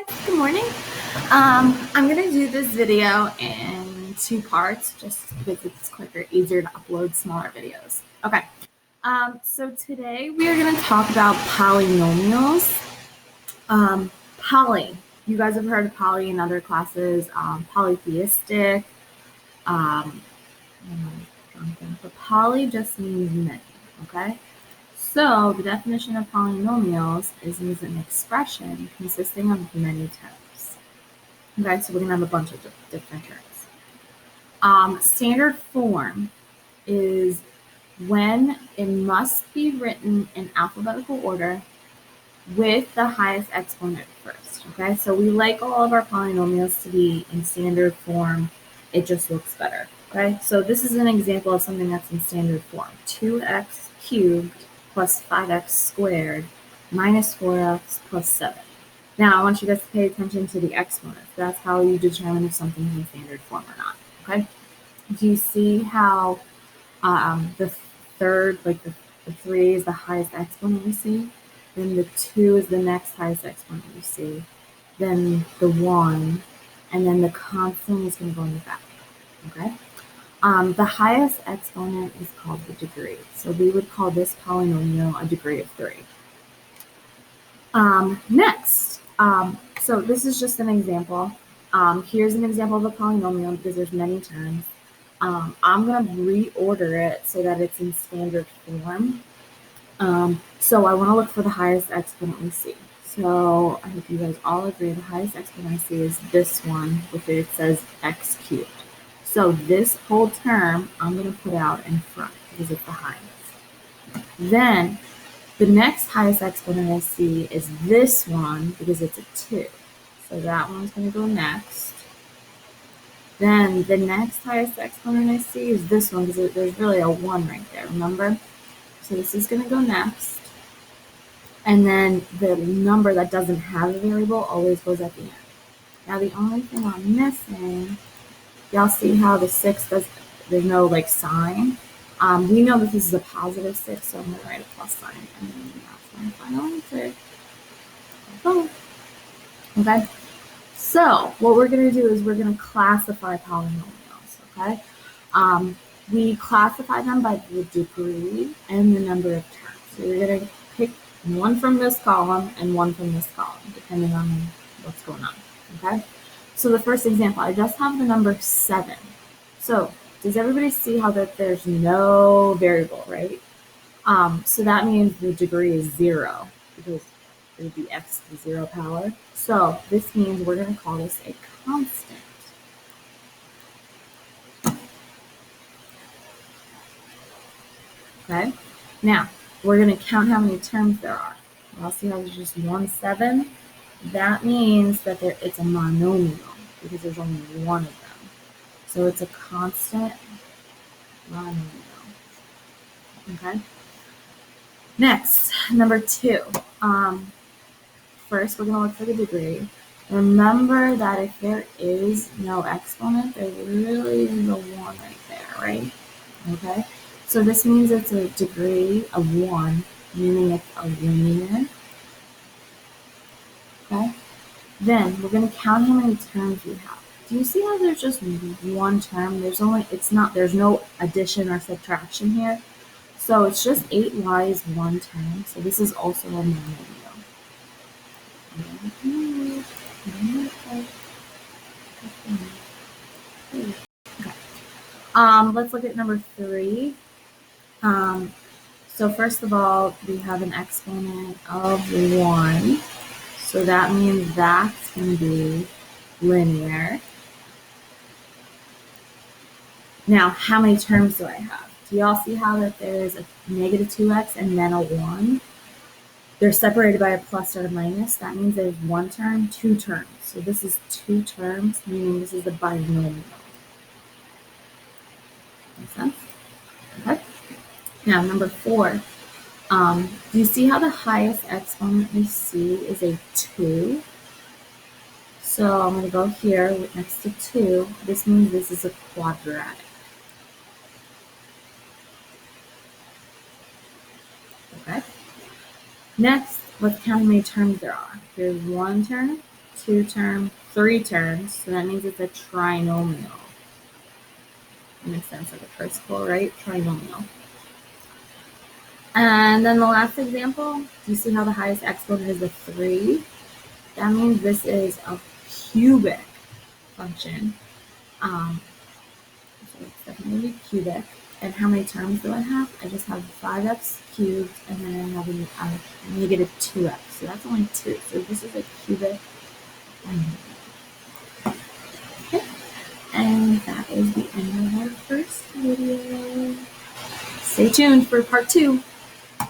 guys, good morning. I'm going to do this video in two parts just because it's quicker, easier to upload smaller videos. Okay, so today we are going to talk about polynomials. Poly, you guys have heard of poly in other classes, polytheistic, but poly just means many, okay? So the definition of polynomials is an expression consisting of many terms. Okay, so we're going to have a bunch of different terms. Standard form is when it must be written in alphabetical order with the highest exponent first. Okay, so we like all of our polynomials to be in standard form. It just looks better. Okay, so this is an example of something that's in standard form. 2x cubed plus 5x squared minus 4x plus 7. Now, I want you guys to pay attention to the exponents. That's how you determine if something's in standard form or not, okay? Do you see how the third, like the 3 is the highest exponent you see? Then the 2 is the next highest exponent you see. Then the 1, and then the constant is going to go in the back, okay? The highest exponent is called the degree. So we would call this polynomial a degree of 3. Next, so this is just an example. Here's an example of a polynomial because there's many terms. I'm going to reorder it so that it's in standard form. So I want to look for the highest exponent we see. So I hope you guys all agree the highest exponent I see is this one, which it says x cubed. So this whole term I'm going to put out in front because it's the highest. Then the next highest exponent I see is this one because it's a 2. So that one's going to go next. Then the next highest exponent I see is this one because there's really a 1 right there, remember? So this is going to go next. And then the number that doesn't have a variable always goes at the end. Now the only thing I'm missing, y'all see how the 6 there's no like sign? We know that this is a positive 6, so I'm going to write a plus sign. And then that's my final answer. Oh. Okay. So what we're going to do is we're going to classify polynomials, okay? We classify them by the degree and the number of terms. So you're going to pick one from this column and one from this column, depending on what's going on, okay? So the first example, I just have the number 7. So does everybody see how that there's no variable, right? So that means the degree is 0 because it would be x to the 0 power. So this means we're going to call this a constant. Okay, now we're going to count how many terms there are. I'll see how there's just 1 7. That means that it's a monomial because there's only one of them. So it's a constant monomial. Okay. Next, number 2. First, we're going to look for the degree. Remember that if there is no exponent, there really is a 1 right there, right? Okay. So this means it's a degree of 1, meaning it's a linear. Okay. Then we're going to count how many terms we have. Do you see how there's just one term? There's no addition or subtraction here. So it's just 8y is one term. So this is also a monomial. Okay. Let's look at number 3. So first of all, we have an exponent of 1. So that means that's going to be linear. Now, how many terms do I have? Do y'all see how that there's a negative 2x and then a 1? They're separated by a plus or a minus. That means there's 1 term, 2 terms. So this is 2 terms, meaning this is a binomial. Make sense? Okay. Now, number 4. Do you see how the highest exponent we see is a 2? So I'm going to go here next to 2. This means this is a quadratic. Okay. Next, let's count how many terms there are. There's 1 term, 2 term, 3 terms, so that means it's a trinomial. It makes sense, like a principal, right? Trinomial. And then the last example, do you see how the highest exponent is a 3? That means this is a cubic function. So it's definitely cubic. And how many terms do I have? I just have 5x cubed, and then I have a negative 2x. So that's only 2. So this is a cubic. Okay. And that is the end of our first video. Stay tuned for part 2.